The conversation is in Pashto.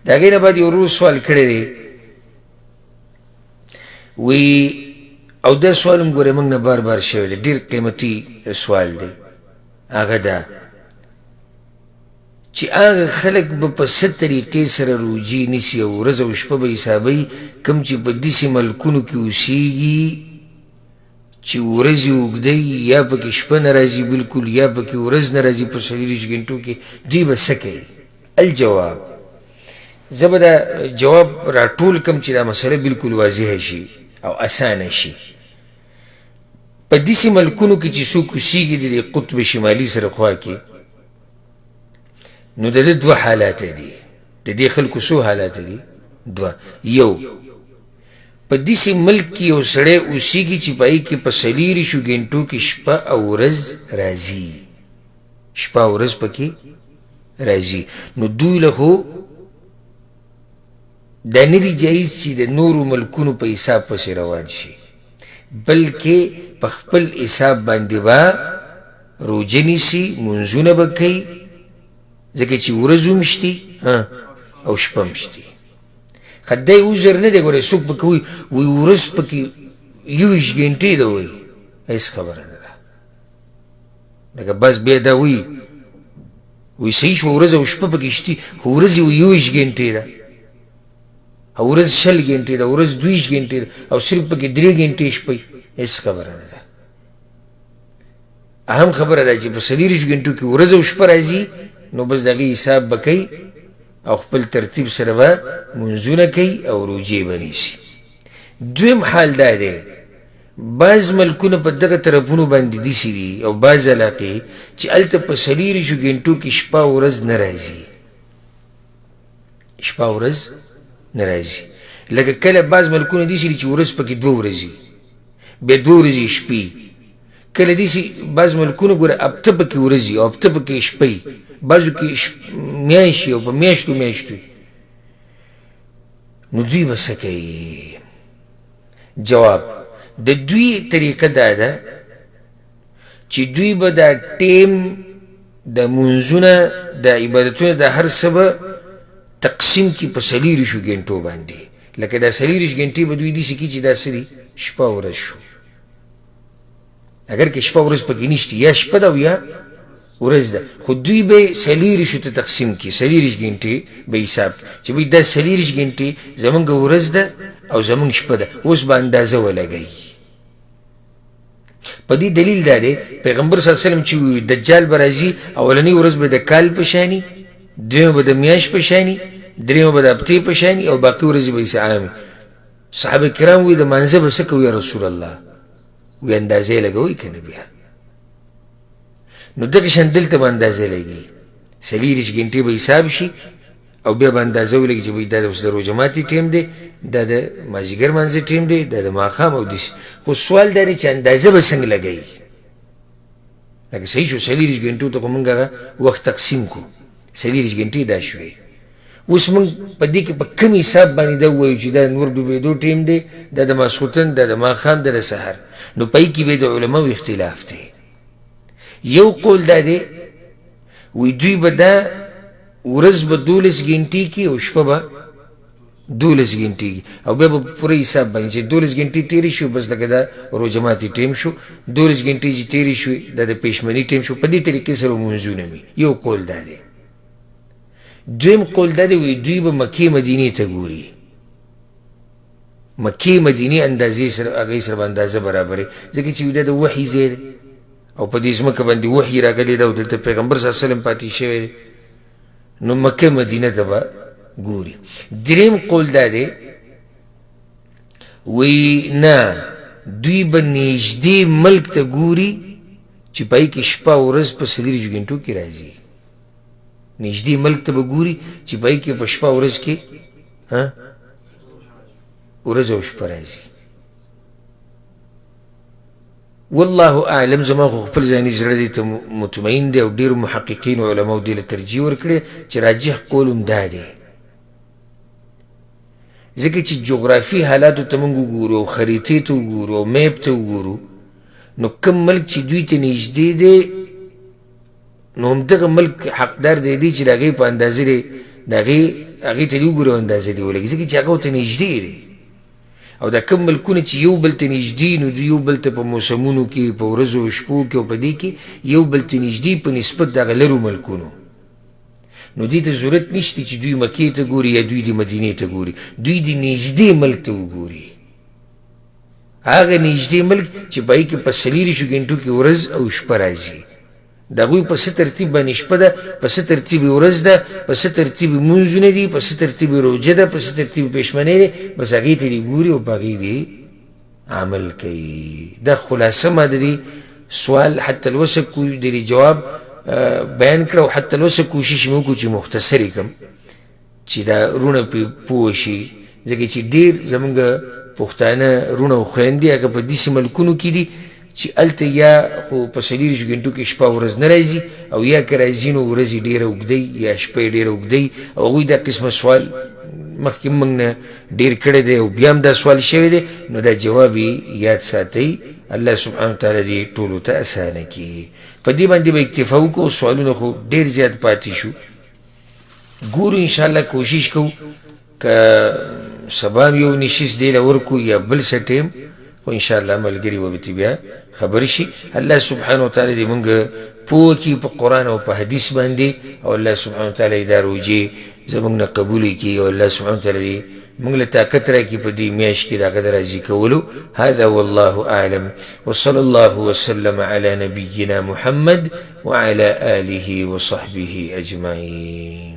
د هغې نه بعد یو ورور سوال کړی دی وی او دا سوال هم ګورې موږ نه بار بار شوی دی ډېر قیمتي سوال دی هغه دا چې هغه خلک به په څه طریقې سره روجې نیسي او ورځ او شپه به حسابوي کوم چې په داسې ملکونو کې اوسېږي چې ورځې اوږدوي یا پکې شپه نه راځي بلکل یا پکې ورځ نه راځي په 24 غنټو کې دوی به څه کوي الجواب زه به دا جواب راټول کم چې دا مسله بلکل واضحه شي او اسانه شي په داسې ملکونو کې چې څوک اوسېږي د دې قطب شمالي سره خوا کې نو د ده دوه حالات دي د دې خلکو څو حالات دي دوه یو په داسې ملک کې یو سړی اوسېږي چې په هغې کې په 24 غنټو کې شپه او ورځ راځي شپه او ورځ پکې راځي نو دوی له خو دا نه دي جایز چې د نورو ملکونو په حساب پسې روان شي بلکې په خپل حساب باندې به روژه نیسي منځونه به کوي ځکه چې ورځ هم شتي او شپه هم شتي خو دی عذر نه دی ګوره څوک به کوي وایي ورځ پکې 21 غنټې ده وایي هېڅ خبره نه ده لکه بس بیا دا وایي صحیح شوه ورځ او شپه پکې شتي خو ورځ یې 21 غنټې ده او ورځ 20 غنټې ده ورځ 22 غنټې ده او صرف پکې 3 غنټې شپه هېڅ خبره نه ده اهم خبره ده چې په 24 غنټو کې ورځ او شپه راځي نو بس د هغې حساب به کوي او خپل ترتیب سره به منځونه کوي او روجې به نیسي دویم حال دا دی بعض ملکونه په دغه طرفونو باندې داسې دي او بعض علاقې چې هلته په 24 غنټو کې شپه او ورځ نه راځي شپه او ورځ نه راځي لکه کله بعض ملکونه داسې دي چې ورځ پکې 2 ورځې بیا 2 ورځې شپې کله داسې بعض ملکونه ګوره هفته پکې ورځي او هفته پکې شپې بعضو کې میاشتې او په میاشتو میاشتو نو دوی به څه کوي جواب د دوی طریقه دا ده چې دوی به دا ټیم د منځونه د عبادتونه د هر څه به تقسیم کړي په 24 غنټو باندې لکه دا 24 غنټې به دوی داسې کړي چې دا څه دي شپه ورځ شو اگر که شپه ورځ پکې نشته یا شپه ده او یا ورځ ده خو دوی به 24 ته تقسیم کړي 24 غنټې به حساب چې وایي دا 24 غنټې زمونږ ورځ ده او زمونږ شپه ده اوس به اندازه ولګوي په دې دلیل دا دی پیغمبر صلی الله علیه وسلم چې دجال به راځي اولنۍ ورځ به د کال په شاني دویمه به د میاشت په شاني دریمه به د هفتې په شاني او باقي ورځې به یې عامې صحابه کرام وایي د مانځه به څه کوي یا رسول الله وی اندازې لګوئ که نه بیا نو دغه شان دلته به اندازې لګي 24 غنټې به حساب شي او بیا به اندازه ولګي چې دا اوس د روژه ماتي ټیم دی دا د مازدیګر مانځه ټیم دی دا د ماښام او داسې خو سوال دا دی چې اندازه به څنګه لګوي لکه صحیح شو 24 غنټو ته خو موږ هغه وخت تقسیم کړو 24 غنټې دا شوې اوس موږ په دې کې په کوم حساب باندې دا ووایو چې دا نور ډوبېدو ټیم دی دا د ماسخوتن دا د ماښام دا د سحر نو په کې به د علماو اختلاف دی یو قول دا دی وی دوی به دا ورځ به 12 غنټې کې او شپه به 12 غنټې کې او بیا به په پوره حساب باندې چې 12 غنټې تېرې شوې بس لکه دا روژه ماتي ټیم شو 12 غنټې چې تېرې شوې دا د پېشمني ټیم شو په دې طریقې سره لمونځونه وي یو قول دا دی دویم قول دا دی وی دوی به مکې مدینې ته ګوري مکې مدینې اندازې سره هغې سره به اندازه برابرې ځکه چې دا د وحي ځای دی او په دې ځمکه باندې وحي راغلی ده او دلته پیغمبر صلی الله علیه وسلم پاتې شوی دی نو مکه مدینه ته به ګوري دریم قول دا دی وی نه دوی به نږدې ملک ته ګوري چې په هغې کې شپه او ورځ په 24 غنټو کې راځي نږدې ملک ته به ګوري چې په هغې کې په شپه ورځ کې ورځ او شپه راځي والله اعلم زما خو خپل ځاني زړه دې ته مطمئن دی او ډېرو محققینو علماو دې له ترجیح ورکړې چې راجح قول هم دا دی ځکه چې جغرافي حالاتو ته موږ وګورو او خریطې ته وګورو او میپ ته وګورو نو کوم ملک چې دوی ته نږدې دی نو همدغه ملک حقدار دی چې د هغې په اندازې د هغې ته دې وګوره اندازه دې ولګي ځکه چې هغه ورته نږدې دی او دا کوم ملکونه چې یو بل ته نږدې نو دوی یو بل ته په موسمونو کې په ورځو او شپو کې او په دې کې یو بل ته نږدې په نسبت د هغه لرو ملکونو نو دې ته ضرورت نشته چې دوی مکې ته ګوري یا دوی د مدینې ته ګوري دوی د نږدې ملک ته وګوري هغه نږدې ملک چې په هغې کې په 24 ګنټو کې ورځ او شپه راځي د هغوی په څه ترتیب باندې شپه ده په څه ترتیب ورځ ده په څه ترتیب لمونځونه دي په څه ترتیب روژه ده په څه ترتیب پیشمنۍ دی بس هغې ته دې ګوري او په هغې دې عمل کوي دا خلاصه ما د دې سوال حتی الوسه د دې جواب بیان کړه او حتی الوسه کوشش مې وکړو چې مختصر یې کړم چې دا رونه پرې پوه شي ځکه چې ډېر زمونږ پښتانه رونه او خویندې هغه په داسې ملکونو کې دي چې هلته یا خو په 24 ګنټو کې شپه ورځ نه راځي او یا که راځي نو ورځ یې ډېره اوږدی یا شپه یې ډېره اوږدی او هغوی دا قسمه سوال مخکې موږ نه ډېر کړی دی او بیا هم دا سوال شوی دی نو دا جواب یې یاد ساتئ الله سبحانه وتعالی دې ټولو ته اسانه کړي په دې باندې به اکتفا وکړو سوالونه خو ډېر زیات پاتې شو ګورو انشاءالله کوشش کوو که سبا هم یو نشست دی له ورکو یا بل څه ټیم خو انشاءالله ملګري به ورته بیا خبر شي الله سبحانه وتعالی دې موږ پوه کړي په قرآن او په حدیث باندې او الله سبحانه وتعالی دا روجې زموږ نه قبول کړي او الله سبحانه وتعالی موږ له طاقت راکړي په دې میاشت کې د هغه د راضي کولو هذا والله اعلم وصلى الله وسلم على نبينا محمد وعلى آله وصحبه أجمعين